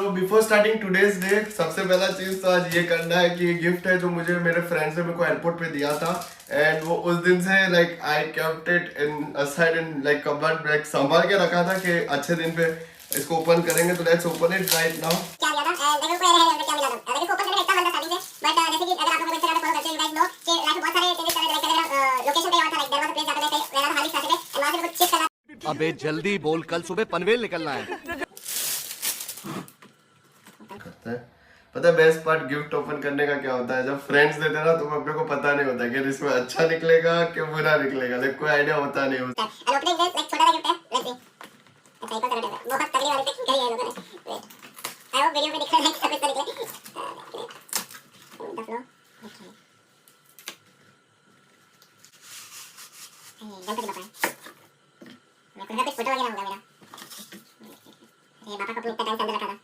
So before starting today's day सबसे पहला चीज तो आज ये करना है कि ये गिफ्ट है जो मुझे मेरे फ्रेंड्स ने मेरे को एयरपोर्ट पे दिया था एंड वो उस दिन से like I kept it in aside in like cupboard like संभाल के रखा था कि अच्छे दिन पे इसको ओपन करेंगे। तो let's open it right now. क्या लिया था देखो कोई है क्या मिला था देखो ओपन करने का इतना बंदा स्टार्टिंग से बट जैसे कि अगर आप लोगों को इंस्टाग्राम फॉलो करते हो यू गाइस नो कि लाइक बहुत सारे चेंजेस करने लाइक लोकेशन पे आता like there was a place जाते थे वेयर हाली स्टार्टेड एंड वहां से कुछ चेक करना। अबे जल्दी बोल, कल सुबह पनवेल निकलना है। करता है पता है बेस्ट पार्ट गिफ्ट ओपन करने का क्या होता है, जब फ्रेंड्स देते हैं ना तो अपने को पता नहीं होता कि इसमें अच्छा निकलेगा कि बुरा निकलेगा, लाइक कोई आइडिया होता नहीं होता। एंड ओपनिंग दिस लाइक छोटा सा गिफ्ट है लेट्स सी। अच्छा एक और करते हैं बहुत तगड़ी वाली टेक्निक करी है लोगों ने। वेट आई होप वीडियो में दिख रहा है सब इतना निकले द फ्लो। ओके गणपति बापा है मेरे को कुछ फोटो वगैरह होगा मेरा ये बापा का अपने टाइम से अंदर रखा था।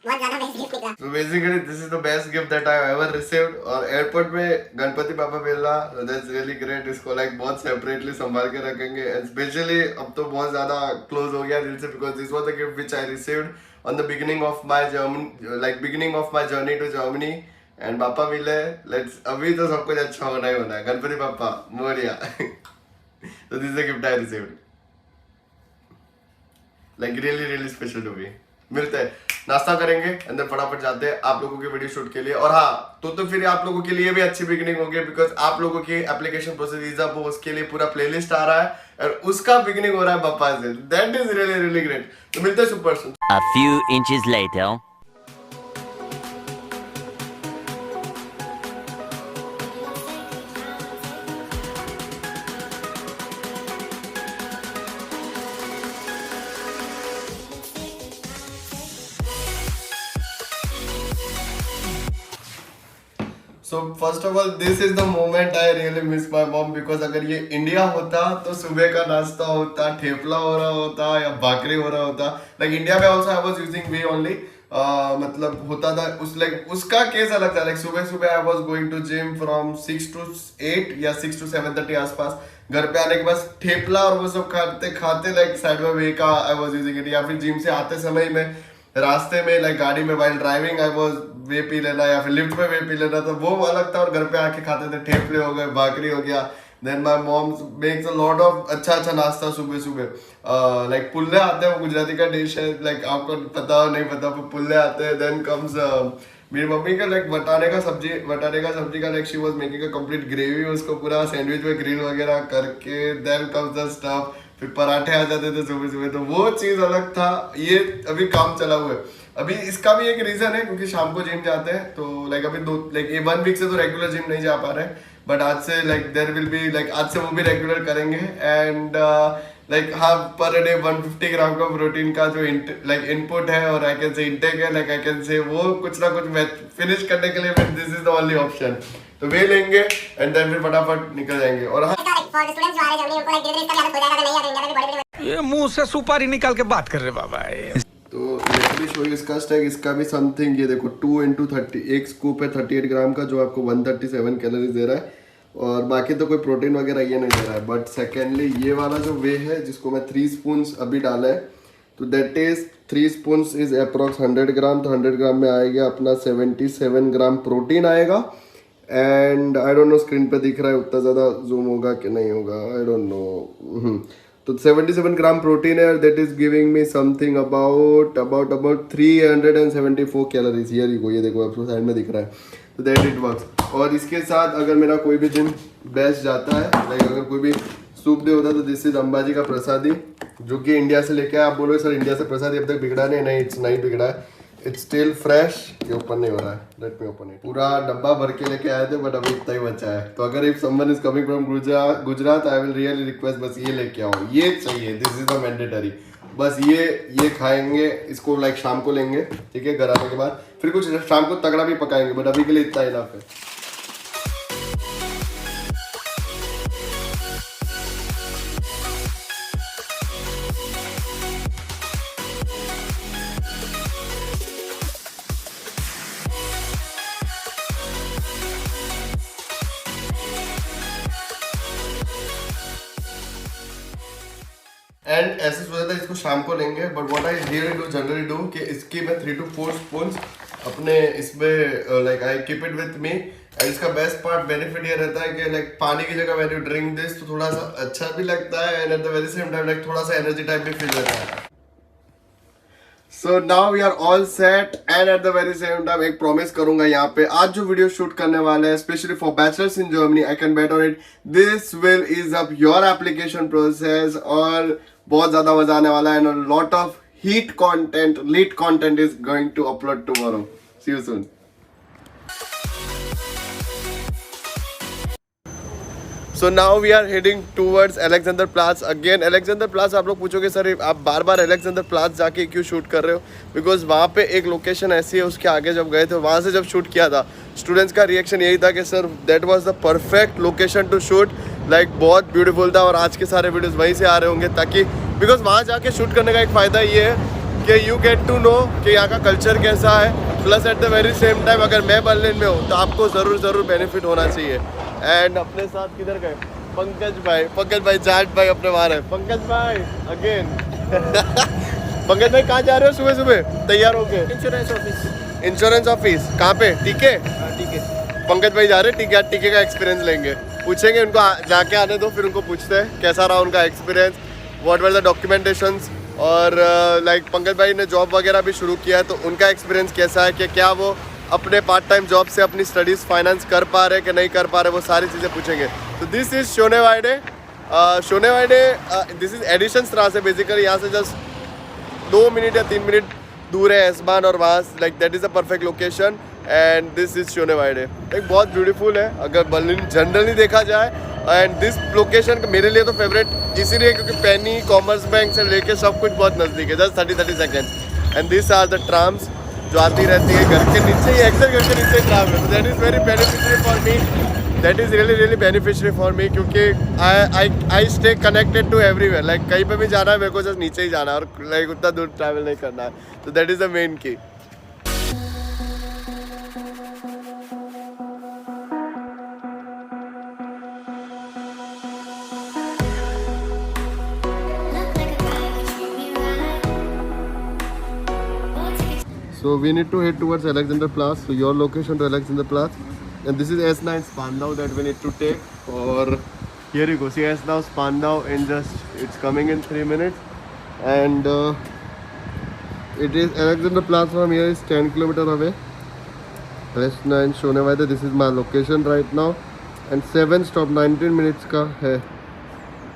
बहुत ज्यादा बेस्ट गिफ्ट निकला। So basically this is the best gift that I ever received। और एयरपोर्ट में गणपति पापा मिलना that's really great। इसको लाइक बहुत सेपरेटली संभाल के रखेंगे एंड स्पेशली अब तो बहुत ज्यादा क्लोज हो गया दिल से because this was the gift which I received on the beginning of my journey like beginning of my journey to Germany and पापा मिले। लेट्स अभी तो सब कुछ अच्छा होना ही होना है। गणपति पापा Moriya. So this is the gift I received। Like really special to me। मिलते हैं, नाश्ता करेंगे अंदर फटाफट जाते हैं आप लोगों की वीडियो शूट के लिए। और हाँ तो फिर आप लोगों के लिए भी अच्छी बिगिनिंग होगी बिकॉज आप लोगों की एप्लीकेशन प्रोसेस वीजा वो उसके लिए पूरा प्लेलिस्ट आ रहा है और उसका बिगिनिंग हो रहा है पापा से। That is really great. तो मिलते हैं super soon. A few inches later. So first of all this is the moment I really miss my mom because अगर ये इंडिया होता तो सुबह का नाश्ता होता, ठेपला हो रहा होता या भाकरी हो रहा होता। लाइक इंडिया में also I was using way only मतलब होता था उस लाइक उसका केस अलग था। लाइक सुबह I was going to gym from 6 to 8 या 6 to 7:30 आसपास। घर पे आने के बाद ठेपला और वो सब खाते खाते लाइक साइड में वे का आई वाज यूजिंग इट, या फिर जिम से आते समय में रास्ते में लाइक गाड़ी में while driving I was way P लेना या फिर लिफ्ट में वे पी लेना। तो वो अलग था। और घर पे आके खाते थे, ठेपले हो गए, भाकरी हो गया। Then my mom makes a lot of अच्छा नाश्ता सुबह लाइक पुल्ले आते हैं, वो गुजराती का डिश है। लाइक आपको पता हो नहीं पता पर पुल्ले आते हैं। देन कम्स मेरी मम्मी का लाइक वटाने का सब्जी का like she was making a complete gravy, उसको पूरा सैंडविच में ग्रिल वगैरह करके। देन कम्स द स्टफ, फिर पराठे आ जाते थे सुबह। तो वो चीज अलग था। ये अभी काम चला हुआ है। अभी इसका भी एक रीजन है क्योंकि शाम को जिम जाते हैं तो लाइक अभी ये 1 वीक से तो रेगुलर जिम नहीं जा पा रहे हैं बट आज से like there will be like आज से वो भी रेगुलर करेंगे। एंड लाइक हाँ पर डे 150 ग्राम का प्रोटीन का जो लाइक इनपुट है और आई कैन से इनटेक है, लाइक आई कैन से वो कुछ ना कुछ फिनिश करने के लिए this is the only option. तो वे लेंगे एंड देन फिर फटाफट निकल जाएंगे। और हाँ ये मुंह से सुपारी निकाल के बात कर रहे बाबा। तो लेट मी शो यू इसका स्टैक। इसका भी समथिंग ये देखो 2 into 30 एक स्कूप है 38 ग्राम का जो आपको 137 कैलोरीज दे रहा है। और बाकी तो कोई प्रोटीन वगैरह ये नहीं दे रहा है। बट सेकेंडली ये वाला जो वे है जिसको मैं 3 स्पून्स अभी डाला है तो that is 3 spoons is approx 100 ग्राम। तो 100 ग्राम में आएगा अपना 77 ग्राम प्रोटीन आएगा। And I don't know screen पे दिख रहा है उतना ज़्यादा जूम होगा कि नहीं होगा, आई डोंट नो। तो 77 ग्राम प्रोटीन है और that is giving me something about 374 calories. ये देखो आपको साइड में दिख रहा है। तो दैट इट वर्क्स। और इसके साथ अगर मेरा कोई भी दिन बेस्ट जाता है लाइक अगर कोई भी सूप डे होता है तो दिस इज अंबाजी का प्रसादी जो कि इंडिया से लेके आए। आप बोलोगे सर इंडिया से प्रसादी अब तक बिगड़ा नहीं, इट्स नहीं बिगड़ा है, इट्स स्टिल फ्रेश। ये ओपन नहीं हो रहा है, लेट मी ओपन इट। पूरा डब्बा भर के लेके आए थे बट अभी इतना ही बचा है। तो अगर if someone is coming from Gujarat I will really request बस ये लेके आओ, ये चाहिए, दिस इज द मैंडेटरी। बस ये खाएंगे, इसको लाइक शाम को लेंगे, ठीक है। घर आने के बाद फिर कुछ शाम को तगड़ा भी पकाएंगे बट अभी के लिए इतना इनफ है। एंड ऐसे सोचा था इसको शाम को लेंगे, but what I really do generally do कि इसकी मैं 3 to 4 स्पून अपने इसमें like I keep it with me. And इसका बेस्ट पार्ट बेनिफिट ये रहता है कि लाइक पानी की जगह व्हेन यू ड्रिंक दिस तो थोड़ा सा अच्छा भी लगता है and at the very same time like थोड़ा सा एनर्जी टाइप भी फील रहता है। So now we are all set and at the very same time एक promise करूंगा यहाँ पे आज जो वीडियो शूट करने वाले हैं especially for bachelors in Germany I can bet on it this will ease up your application process और बहुत ज़्यादा मजा आने वाला है and a lot of lit content is going to upload tomorrow. See you soon. So now we are heading towards Alexanderplatz again. Alexanderplatz आप लोग पूछोगे सर आप बार बार Alexanderplatz जाके क्यों शूट कर रहे हो? बिकॉज वहाँ पे एक लोकेशन ऐसी है उसके आगे जब गए थे वहाँ से जब शूट किया था स्टूडेंट्स का रिएक्शन यही था कि sir that was the perfect location to shoot, like बहुत ब्यूटीफुल था और आज के सारे वीडियोस वहीं से आ रहे होंगे ताकि बिकॉज वहाँ जाके शूट करने का एक फ़ायदा ये है कि यू गेट टू नो कि यहाँ का कल्चर कैसा है, plus at the very same time अगर मैं बर्लिन में हूँ तो आपको ज़रूर बेनिफिट होना चाहिए। एंड अपने साथ किधर गए पंकज भाई जाट भाई अपने वहाँ है। पंकज भाई अगेन पंकज भाई कहाँ जा रहे हो सुबह सुबह तैयार होके? इंश्योरेंस ऑफिस कहाँ पे? टीके पंकज भाई जा रहे हैं टीके का एक्सपीरियंस लेंगे, पूछेंगे उनको जाके आने दो फिर उनको पूछते हैं कैसा रहा उनका experience, what were the documentations और लाइक पंकज भाई ने जॉब वगैरह भी शुरू किया है तो उनका एक्सपीरियंस कैसा है कि क्या वो अपने पार्ट टाइम जॉब से अपनी स्टडीज़ फाइनेंस कर पा रहे कि नहीं कर पा रहे, वो सारी चीज़ें पूछेंगे। तो this is Schöneweide this is edition से बेसिकली यहाँ से जस्ट 2 मिनट या 3 मिनट दूर है एसबान और वहाँ like that is a perfect location and this is Schöneweide. एक बहुत ब्यूटीफुल है अगर बर्लिन जनरली देखा जाए एंड दिस लोकेशन मेरे लिए तो फेवरेट इसीलिए क्योंकि पेनी कॉमर्स बैंक से लेके सब कुछ बहुत नज़दीक है, just 30 second and this are the trams जो आती रहती है घर के नीचे ही, एक्चुअल घर के नीचे ट्राम है। That is very beneficial for me, that is really beneficial for me क्योंकि I stay connected to everywhere, like कहीं पे भी जाना है मेरे को जस्ट नीचे ही जाना है और लाइक उतना दूर ट्रैवल नहीं करना है, तो दैट इज़ द मेन की। So we need to head towards Alexanderplatz. So your location to Alexanderplatz, and this is S9 Spandau that we need to take. Or here you go. See S9 Spandau in just it's coming in 3 minutes, and it is Alexanderplatz from here is 10 kilometers away. S9 Schoneweide. This is my location right now, and 7 stop 19 minutes का है.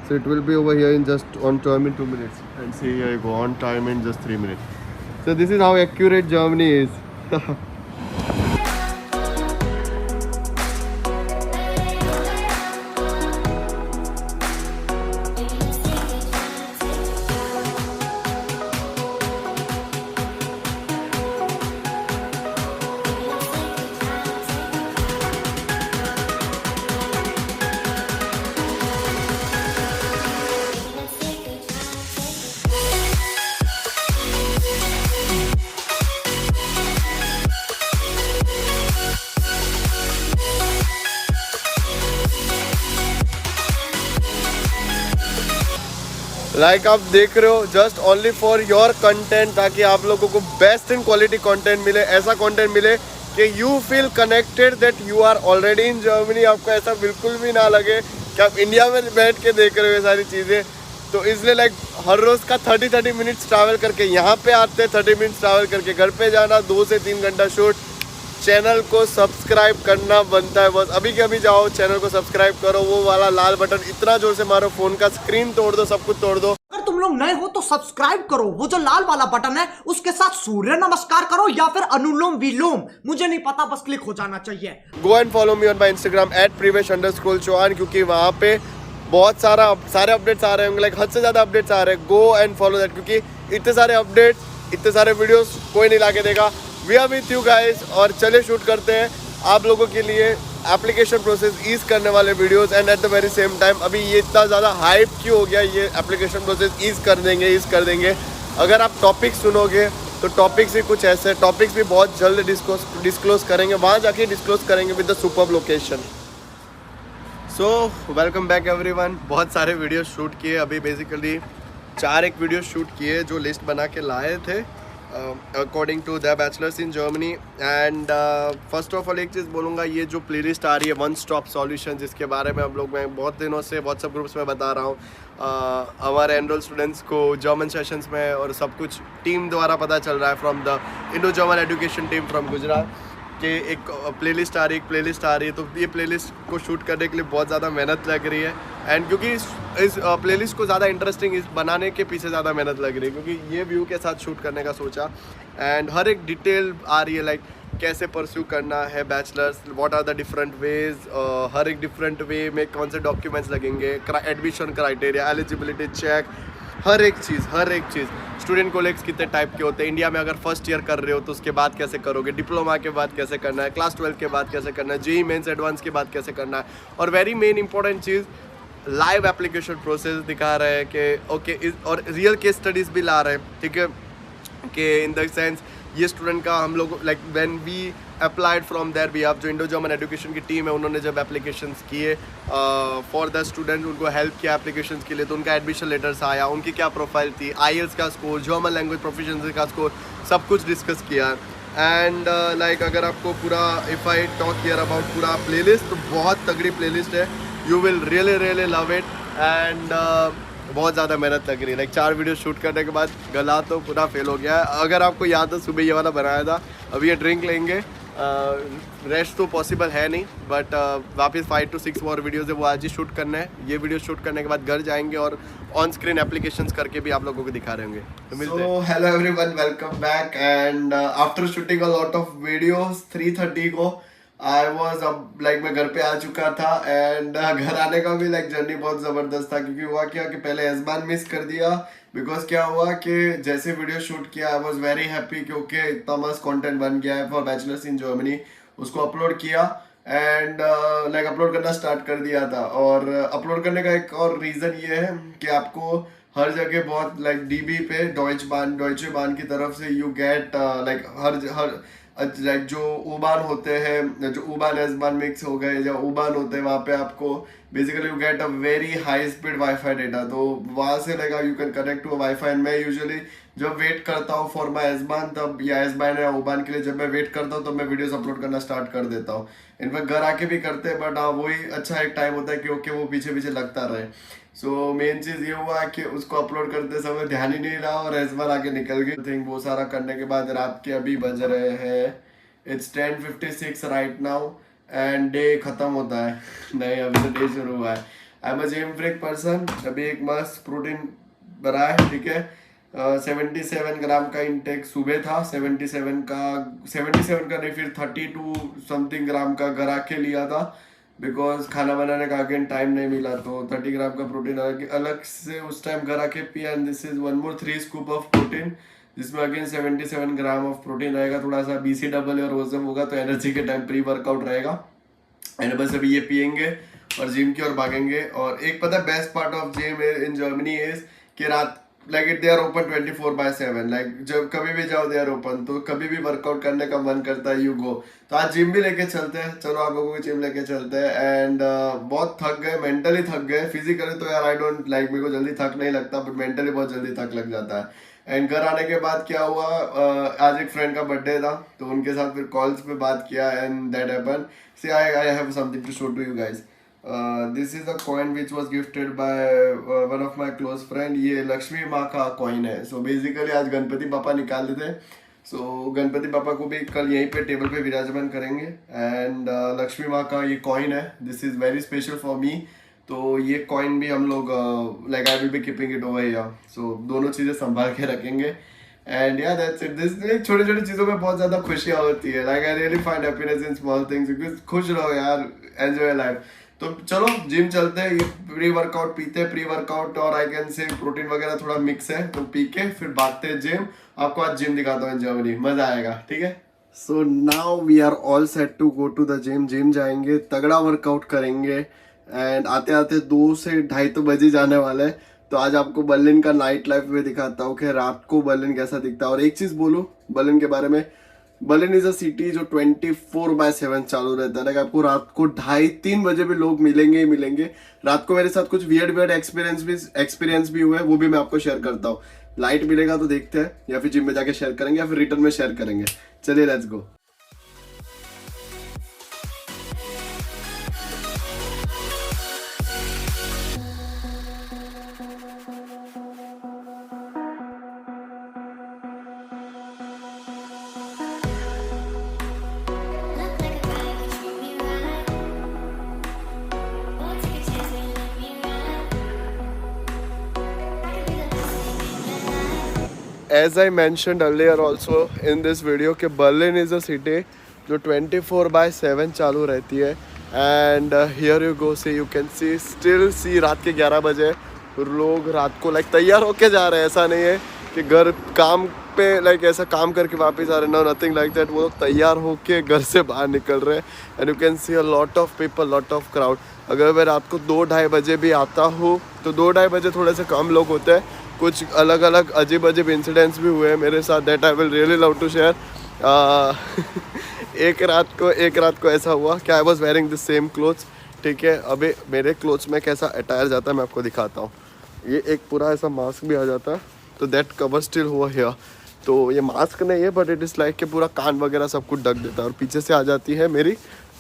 So it will be over here in just on time in 2 minutes. And see here you go on time in just 3 minutes. So this is how accurate Germany is. Like आप देख रहे हो just only for your content ताकि आप लोगों को best in quality content मिले, ऐसा कंटेंट मिले कि you feel connected that you are already in Germany, आपको ऐसा बिल्कुल भी ना लगे कि आप इंडिया में बैठ के देख रहे हो ये सारी चीज़ें। तो इसलिए लाइक हर रोज़ का 30 मिनट्स ट्रैवल करके यहाँ पे आते हैं, 30 मिनट्स ट्रैवल करके घर पे जाना, 2 से 3 घंटा शूट। चैनल को सब्सक्राइब करना बनता है बस, अभी के अभी जाओ चैनल को सब्सक्राइब करो, वो वाला लाल बटन इतना जोर से मारो फ़ोन का स्क्रीन तोड़ दो, सब कुछ तोड़ दो। अगर तुम लोग नए हो तो सब्सक्राइब करो, वो जो लाल वाला बटन है उसके साथ सूर्य नमस्कार करो या फिर अनुलोम विलोम, मुझे नहीं पता, बस क्लिक हो जाना चाहिए। Go and follow me on my Instagram @privesh_chauhan क्योंकि वहाँ पे बहुत सारे अपडेट्स आ रहे होंगे, लाइक हद से ज़्यादा अपडेट्स आ रहे हैं। गो एंड फॉलो दैट क्योंकि इतने सारे अपडेट्स, इतने सारे वीडियोस कोई नहीं ला के देगा। We are with you guys और चले शूट करते हैं आप लोगों के लिए एप्लीकेशन प्रोसेस ईज करने वाले videos and at the very same time अभी ये इतना ज़्यादा हाइप क्यों हो गया, ये एप्लीकेशन प्रोसेस ईज कर देंगे। अगर आप टॉपिक सुनोगे तो टॉपिक्स भी कुछ ऐसे टॉपिक्स भी बहुत जल्द डिस्क्लोज करेंगे, वहाँ जाके डिस्क्लोज करेंगे with the superb location. So welcome back everyone. बहुत सारे वीडियो शूट किए, अभी बेसिकली 4 एक वीडियो शूट किए जो लिस्ट बना के लाए थे according to the bachelors in Germany. And first of all एक चीज़ बोलूँगा, ये जो प्लेलिस्ट आ रही है वन स्टॉप सॉल्यूशन, जिसके बारे में हम लोग मैं बहुत दिनों से व्हाट्सएप ग्रुप्स में बता रहा हूँ, हमारे एनरोल स्टूडेंट्स को जर्मन सेशंस में और सब कुछ टीम द्वारा पता चल रहा है from the Indo German education team from Gujarat कि एक प्लेलिस्ट आ रही है। तो ये प्लेलिस्ट को शूट करने के लिए बहुत ज़्यादा मेहनत लग रही है। एंड क्योंकि इस प्लेलिस्ट को ज़्यादा इंटरेस्टिंग इस बनाने के पीछे ज़्यादा मेहनत लग रही है, क्योंकि ये व्यू के साथ शूट करने का सोचा। एंड हर एक डिटेल आ रही है, लाइक कैसे परस्यू करना है bachelors, what are the different ways, हर एक डिफरेंट वे में कौन से डॉक्यूमेंट्स लगेंगे, एडमिशन क्राइटेरिया, एलिजिबिलिटी चेक, हर एक चीज़। स्टूडेंट कॉलेज कितने टाइप के होते हैं, इंडिया में अगर फर्स्ट ईयर कर रहे हो तो उसके बाद कैसे करोगे, डिप्लोमा के बाद कैसे करना है, क्लास 12 के बाद कैसे करना है, जेईई मेंस एडवांस के बाद कैसे करना है। और वेरी मेन इंपॉर्टेंट चीज़, लाइव एप्लीकेशन प्रोसेस दिखा रहे हैं कि ओके, और रियल केस स्टडीज़ भी ला रहे हैं, ठीक है, कि इन द सेंस ये स्टूडेंट का हम लोग like when we applied from their behalf, जो इंडो जर्मन एजुकेशन की टीम है उन्होंने जब एप्लीकेशंस किए फॉर द स्टूडेंट, उनको हेल्प किया एप्लीकेशंस के लिए, तो उनका एडमिशन लेटर्स आया, उनकी क्या प्रोफाइल थी, आईएलटीएस का स्कोर, जर्मन लैंग्वेज प्रोफिशिएंसी का स्कोर, सब कुछ डिस्कस किया। एंड लाइक अगर आपको पूरा if I talk here about पूरा प्लेलिस्ट, तो बहुत तगड़ी प्लेलिस्ट है, you will really love it. And बहुत ज़्यादा मेहनत लग रही है, लाइक 4 वीडियो शूट करने के बाद गला तो पूरा फेल हो गया है। अगर आपको याद है सुबह ये वाला बनाया था, अभी ये ड्रिंक लेंगे, रेस्ट तो पॉसिबल है नहीं, बट वापस 5 to 6 और वीडियोज़ है वो आज ही शूट करना है। ये वीडियो शूट करने के बाद घर जाएंगे और ऑन स्क्रीन एप्लीकेशंस करके भी आप लोगों को दिखा रहे होंगे। तो मिलते हैं। Hello everyone, welcome back. And after shooting a lot of videos 3:30 को आई वॉज अब लाइक मैं घर पे आ चुका था। एंड घर आने का भी लाइक जर्नी बहुत ज़बरदस्त था, क्योंकि हुआ क्या कि पहले एज़बान मिस कर दिया, बिकॉज क्या हुआ कि जैसे वीडियो शूट किया आई वॉज वेरी हैप्पी क्योंकि इतना मस्त कंटेंट बन गया है फॉर बैचलर्स इन जर्मनी। उसको अपलोड किया एंड लाइक अपलोड करना स्टार्ट कर दिया था। और अपलोड करने का एक और रीज़न ये है कि आपको हर जगह बहुत लाइक डीबी पे डॉइचे बान की तरफ से you get like her like जो उबान होते हैं, जो उबान एज़बान मिक्स हो गए, जो उबान होते हैं, वहाँ पे आपको basically you get a very high speed WiFi data. तो वहाँ से लगा you can connect to WiFi. And मैं यूजुअली जब वेट करता हूँ फॉर माई एज़बान, तब या एज़बान या उबान के लिए जब मैं वेट करता हूँ तो मैं वीडियोस अपलोड करना स्टार्ट कर देता हूँ। इनफैक्ट घर आके भी करते हैं, बट हाँ वही अच्छा एक टाइम होता है कि ओके वो पीछे पीछे लगता रहे। सो मेन चीज़ ये हुआ कि उसको अपलोड करते समय ध्यान ही नहीं रहा और एज़बान आके निकल गई थिंक। वो सारा करने के बाद रात के अभी बज रहे हैं, it's 10:56 right now and day खत्म होता है नहीं, अभी तो डे शुरू हुआ है। I am a gym freak person. अभी एक मस्त प्रोटीन बना है, ठीक है, 77 ग्राम का इंटेक सुबह था, 77 का नहीं, फिर 32 समथिंग ग्राम का घर आके लिया था, बिकॉज खाना बनाने का अगेन टाइम नहीं मिला, तो 30 ग्राम का प्रोटीन अलग से उस टाइम घर आके पिया। And this is 1 more 3 scoop of protein, जिसमें अगेन 77 ग्राम ऑफ प्रोटीन रहेगा, थोड़ा सा BC डबल और वजन होगा, तो एनर्जी के टाइम प्री वर्कआउट रहेगा। एंड बस अभी ये पियेंगे और जिम की ओर भागेंगे। और एक पता best part of gym in Germany is कि रात like it they are open 24/7, like जब कभी भी जाओ दे आर ओपन, तो कभी भी वर्कआउट करने का मन करता है यू गो। तो आज जिम भी लेके चलते हैं, चलो आप लोगों को जिम लेके चलते हैं। एंड बहुत थक गए, मेंटली थक गए, फिजिकली तो यार आई डोंट लाइक, मेरे को जल्दी थक नहीं लगता, बट मेंटली बहुत जल्दी थक लग जाता है। एंड घर आने के बाद क्या हुआ, आज एक फ्रेंड का बर्थडे था, तो उनके साथ फिर कॉल्स पे बात किया and that happen. See I have something to show to you guys. This is a coin which was gifted by one of my close friend. ये लक्ष्मी माँ का कॉइन है। सो बेसिकली आज गणपति पापा निकाले थे, सो गणपति पापा को भी कल यहीं पे टेबल पे विराजमान करेंगे। एंड लक्ष्मी माँ का ये कॉइन है, this is very special for me. तो ये कॉइन भी हम लोग like I will be keeping it over here. So दोनों चीज़ें संभाल के रखेंगे। एंड या दैट्स इट। दिस छोटी छोटी चीज़ों में बहुत ज़्यादा खुशियाँ होती है, like I really find happiness in small things, because खुश रहो यार, एंजॉय लाइफ। तो चलो जिम चलते हैं, ये प्री वर्कआउट पीते हैं, प्री वर्कआउट और आई कैन से प्रोटीन वगैरह थोड़ा मिक्स है, तो पी के फिर भागते हैं जिम। आपको आज जिम दिखाता हूँ इन जर्मनी, मज़ा आएगा, ठीक है। So now we are all set to go to the gym. Gym जाएंगे, तगड़ा वर्कआउट करेंगे एंड आते आते 2 से 2:30 तो बजे जाने वाले हैं। तो आज आपको बर्लिन का नाइट लाइफ में दिखाता हूँ कि रात को बर्लिन कैसा दिखता है। और एक चीज़ बोलूँ बर्लिन के बारे में, बर्लिन इज अ सिटी जो 24/7 चालू रहता है। लाइक आपको रात को 2:30-3 बजे भी लोग मिलेंगे ही मिलेंगे। रात को मेरे साथ कुछ वियर्ड एक्सपीरियंस भी हुए, वो भी मैं आपको शेयर करता हूँ। लाइट मिलेगा तो देखते हैं, या फिर जिम में जाके शेयर करेंगे, या फिर रिटर्न में शेयर करेंगे। चलिए let's go. As I mentioned earlier also in this video कि बर्लिन is a city जो 24/7 चालू रहती है। And here you go, see you can see रात के 11 बजे लोग रात को लाइक तैयार होके जा रहे हैं। ऐसा नहीं है कि घर काम पे लाइक ऐसा काम करके वापस आ रहे, नो नथिंग लाइक दैट। वो लोग तैयार होके घर से बाहर निकल रहे हैं। And you can C a lot of people, lot of crowd. अगर मैं रात को 2-2:30 बजे भी आता हूँ तो 2-2:30 बजे थोड़े से कम लोग होते हैं। कुछ अलग अलग अजीब अजीब इंसिडेंट्स भी हुए हैं मेरे साथ, that I will really love to share. एक रात को ऐसा हुआ कि I was wearing the same clothes, ठीक है। अभी मेरे क्लोथ्स में कैसा अटायर जाता है मैं आपको दिखाता हूँ। ये एक पूरा ऐसा मास्क भी आ जाता है, तो दैट कवर स्टिल हुआ हियर। तो ये मास्क नहीं है बट इट इज़ लाइक कि पूरा कान वगैरह सब कुछ ढक देता है। और पीछे से आ जाती है मेरी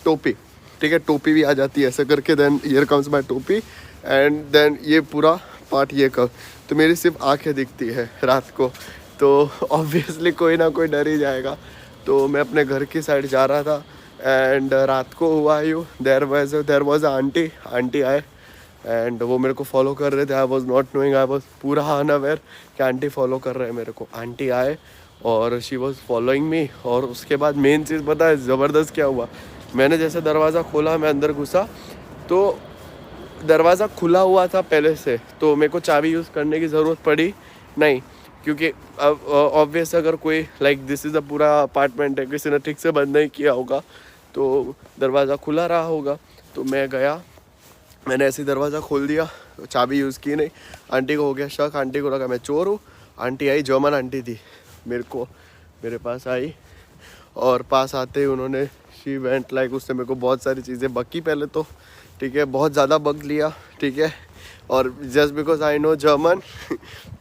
टोपी, ठीक है। टोपी भी आ जाती है ऐसे करके, देन ईयर कम्स माई टोपी, एंड देन ये पूरा पार्ट ये कर, तो मेरी सिर्फ आंखें दिखती है रात को। तो ऑब्वियसली कोई ना कोई डर ही जाएगा। तो मैं अपने घर की साइड जा रहा था एंड रात को हुआ यूँ, देर वॉज आंटी आए एंड वो मेरे को फॉलो कर रहे थे। I was not knowing, I was पूरा अनअवेयर कि आंटी फॉलो कर रहे हैं मेरे को। आंटी आए और शी वॉज फॉलोइंग मी। और उसके बाद मेन चीज़ पता है ज़बरदस्त क्या हुआ, मैंने जैसे दरवाज़ा खोला, मैं अंदर घुसा तो दरवाज़ा खुला हुआ था पहले से, तो मेरे को चाबी यूज़ करने की ज़रूरत पड़ी नहीं, क्योंकि अब ऑब्वियस अगर कोई लाइक दिस इज़ अ पूरा अपार्टमेंट है, किसी ने ठीक से बंद नहीं किया होगा तो दरवाज़ा खुला रहा होगा। तो मैं गया, मैंने ऐसे दरवाज़ा खोल दिया, चाबी यूज़ की नहीं। आंटी को हो गया शक, आंटी को लगा मैं चोर हूँ। आंटी आई, जर्मन आंटी थी, मेरे पास आई और पास आते ही उन्होंने शी वेंट लाइक, उससे मेरे को बहुत सारी चीज़ें बकी पहले तो, ठीक है, बहुत ज़्यादा बक लिया, ठीक है। और just because I know German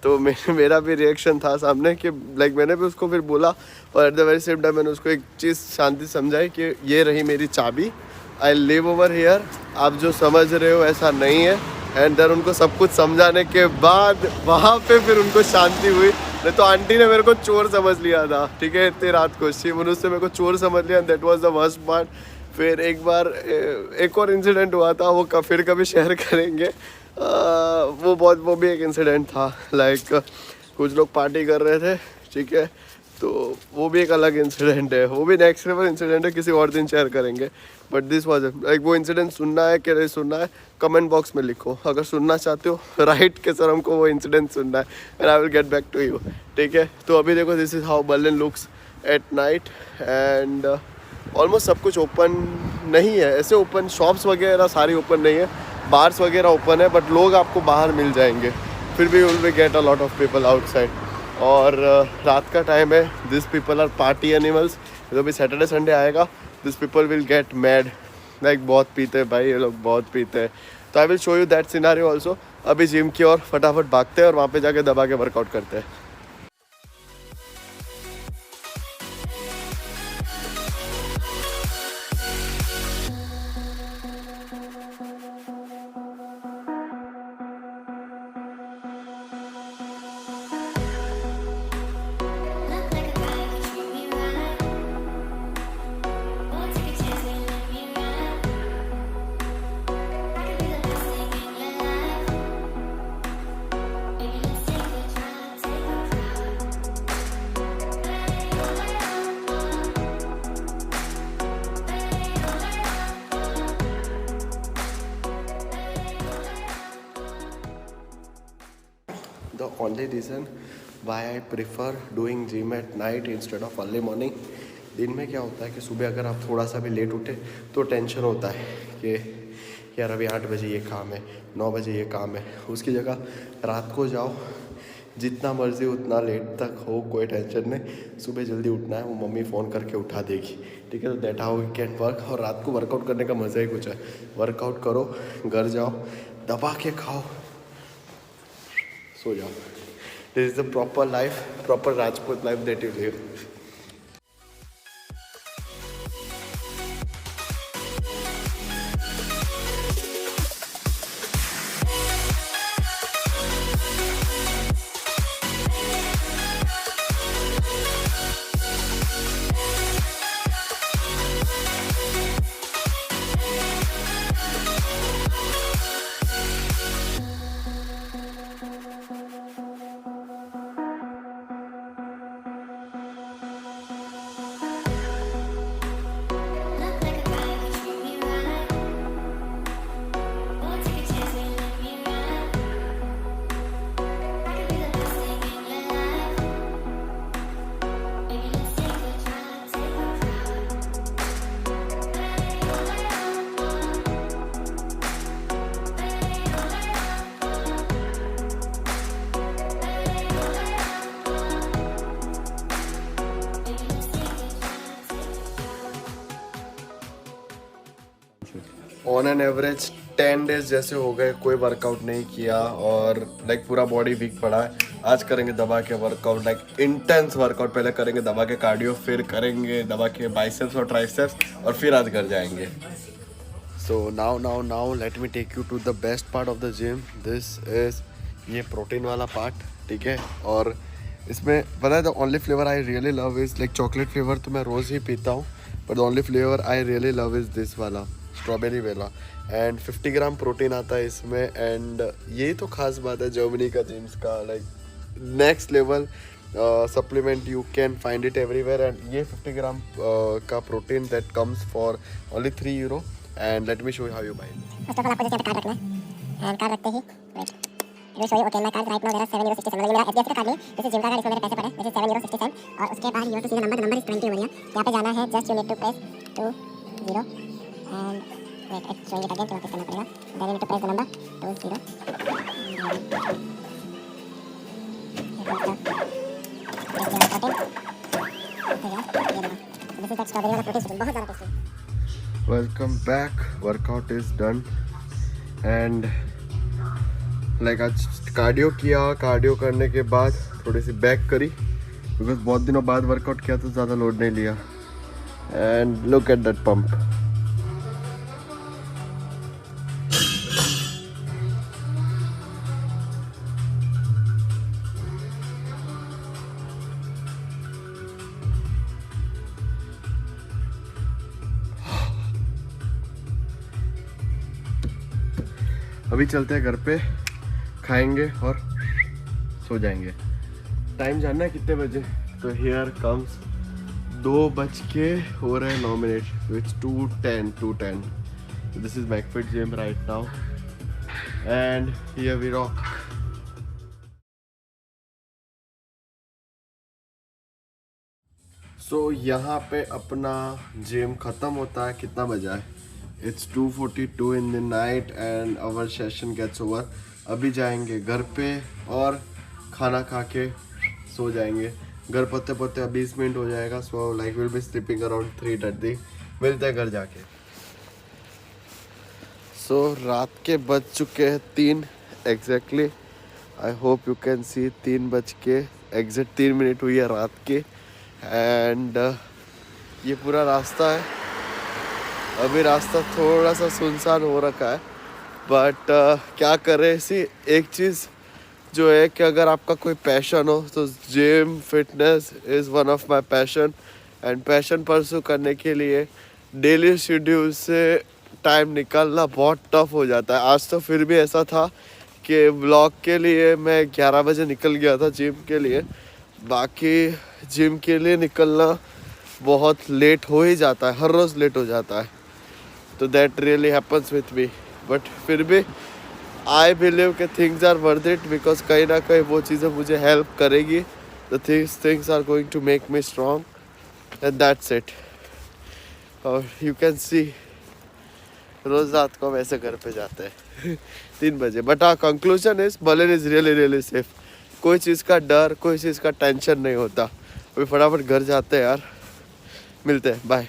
तो मेरा भी रिएक्शन था सामने कि लाइक मैंने भी उसको फिर बोला, और at the very same time मैंने उसको एक चीज़ शांति समझाई कि ये रही मेरी चाबी, आई लिव ओवर हियर, आप जो समझ रहे हो ऐसा नहीं है। एंड देन उनको सब कुछ समझाने के बाद वहाँ पे फिर उनको शांति हुई। नहीं तो आंटी ने मेरे को चोर समझ लिया था, ठीक है, इतनी रात को उससे मेरे को चोर समझ लिया। That was the worst part. फिर एक बार एक और इंसिडेंट हुआ था, वो फिर कभी शेयर करेंगे। वो भी एक इंसिडेंट था। लाइक कुछ लोग पार्टी कर रहे थे, ठीक है, तो वो भी एक अलग इंसिडेंट है, वो भी नेक्स्ट लेवल इंसिडेंट है, किसी और दिन शेयर करेंगे। बट दिस वाज लाइक, वो इंसिडेंट सुनना है कि नहीं सुनना है कमेंट बॉक्स में लिखो। अगर सुनना चाहते हो राइट के सर हमको वो इंसिडेंट सुनना है, and I will get back to you, ठीक है। तो अभी देखो, this is how Berlin looks at night. And almost सब कुछ ओपन नहीं है, ऐसे ओपन शॉप्स वगैरह सारी ओपन नहीं है, बार्स वगैरह ओपन है, बट लोग आपको बाहर मिल जाएंगे। फिर भी will get a lot of people outside. और रात का टाइम है, this people are party animals. जो भी सैटरडे संडे आएगा, this people will get mad, like बहुत पीते हैं भाई ये लोग, बहुत पीते हैं। तो I will show you that scenario also. अभी जिम की ओर फटाफट भागते हैं और वहाँ पे जाके दबा के वर्कआउट करते हैं। The only reason why I prefer doing gym at night instead of early morning, दिन में क्या होता है कि सुबह अगर आप थोड़ा सा भी लेट उठे तो टेंशन होता है कि यार अभी 8 बजे ये काम है, 9 बजे ये काम है। उसकी जगह रात को जाओ, जितना मर्जी उतना लेट तक हो, कोई टेंशन नहीं। सुबह जल्दी उठना है, वो मम्मी फ़ोन करके उठा देगी, ठीक है। तो that how we can work. और रात को वर्कआउट करने का मज़ा ही कुछ है। वर्कआउट करो, घर जाओ, दबा के खाओ, सो जाओ। This is the proper life, proper Rajput life that you live. On an average 10 days जैसे हो गए, कोई वर्कआउट नहीं किया और लाइक पूरा बॉडी वीक पड़ा है। आज करेंगे दबा के वर्कआउट, लाइक इंटेंस वर्कआउट। पहले करेंगे दबा के कार्डियो, फिर करेंगे दबा के बाइसेप्स और ट्राइसेप्स, और फिर आज घर जाएंगे। So now let me take you to the best part of the gym. This is ये प्रोटीन वाला पार्ट, ठीक है। और इसमें पता है the only flavour I really love is like chocolate flavour, तो मैं रोज़ ही पीता हूँ, but the only flavour I really love is this वाला, स्ट्रॉबेरी वाला। एंड 50 ग्राम प्रोटीन आता है इसमें। एंड यही तो खास बात है जर्मनी का जिम्स का, like next level supplement, you can find it everywhere. And ये 50 ग्राम का protein that comes for only €3। And let me show how you buy. First of all आपको जैसे कार्ड रखना है, एंड कार्ड रखते ही wait it show you okay. My card right now there are €7.67, मतलब मेरा एचडीएफसी का कार्ड नहीं, दिस इज जिम का कार्ड, इसमें मेरे पैसे पड़े, दिस इज €7.67। और उसके बाद you have to see the number is 20 over here. यहां पे जाना है, just you need to press 20 and wait it's showing it again, तो वापस करना पड़ेगा। Then you need to press the number 20 this is that strawberry वाला protein, बहुत ज़्यादा tasty. Welcome back, workout is done. And like आज cardio किया, cardio करने के बाद थोड़ी सी बैक करी, बिकॉज बहुत दिनों बाद वर्कआउट किया तो ज़्यादा लोड नहीं लिया। And look at that pump. अभी चलते हैं घर पे, खाएंगे और सो जाएंगे। टाइम जानना है कितने बजे? तो here comes 2:09, it's 2:10। This is McFit gym right now and here we rock. So यहाँ पे अपना जिम ख़त्म होता है। कितना बजा है? It's 2:42 in the night and our session gets over. अभी जाएंगे घर पे और खाना खा के सो जाएंगे। घर पत्ते पत्ते 20 मिनट हो जाएगा। So like will be sleeping around 3:30। मिलते हैं घर जाके। सो रात के बज चुके हैं 3 exactly. I hope you can सी 3 बज के एग्जैक्ट 3 मिनट हुई है रात के। एंड ये पूरा रास्ता है। अभी रास्ता थोड़ा सा सुनसान हो रखा है, बट क्या करें। सी एक चीज़ जो है कि अगर आपका कोई पैशन हो तो gym fitness is one of my passion. And passion pursue करने के लिए डेली शेड्यूल से टाइम निकालना बहुत टफ हो जाता है। आज तो फिर भी ऐसा था कि व्लॉग के लिए मैं 11 बजे निकल गया था जिम के लिए। बाकी जिम के लिए निकलना बहुत लेट हो ही जाता है, हर रोज़ लेट हो जाता है। तो that really happens with me. But फिर भी आई बिलीव कि things are worth it, because कहीं ना कहीं वो चीज़ें मुझे हेल्प करेगी। The things are going to make me strong and that's it. और यू कैन सी रोज़ रात को हम ऐसे घर पे जाते हैं 3 बजे। बट हाँ, conclusion is Berlin is really really safe. कोई चीज़ का डर, कोई चीज़ का टेंशन नहीं होता। अभी फटाफट घर जाते हैं यार, मिलते हैं, बाय।